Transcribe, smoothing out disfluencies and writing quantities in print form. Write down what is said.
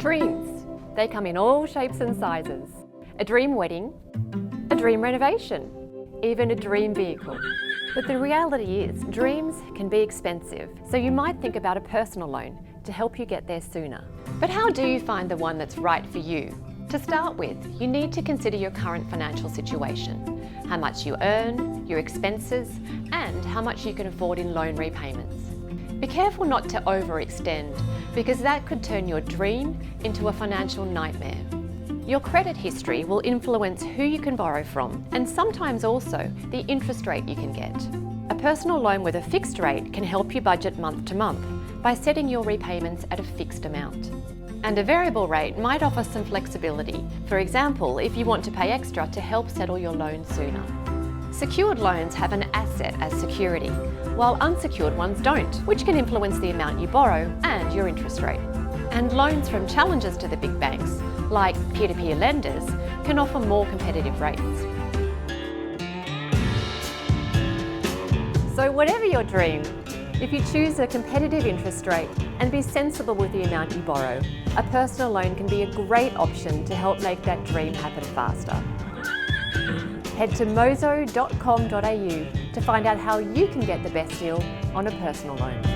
Dreams. They come in all shapes and sizes. A dream wedding, a dream renovation, even a dream vehicle. But the reality is, dreams can be expensive, so you might think about a personal loan to help you get there sooner. But how do you find the one that's right for you? To start with, you need to consider your current financial situation, how much you earn, your expenses, and how much you can afford in loan repayments. Be careful not to overextend, because that could turn your dream into a financial nightmare. Your credit history will influence who you can borrow from, and sometimes also the interest rate you can get. A personal loan with a fixed rate can help you budget month to month by setting your repayments at a fixed amount. And a variable rate might offer some flexibility, for example, if you want to pay extra to help settle your loan sooner. Secured loans have an asset as security, while unsecured ones don't, which can influence the amount you borrow and your interest rate. And loans from challengers to the big banks, like peer-to-peer lenders, can offer more competitive rates. So whatever your dream, if you choose a competitive interest rate and be sensible with the amount you borrow, a personal loan can be a great option to help make that dream happen faster. Head to mozo.com.au to find out how you can get the best deal on a personal loan.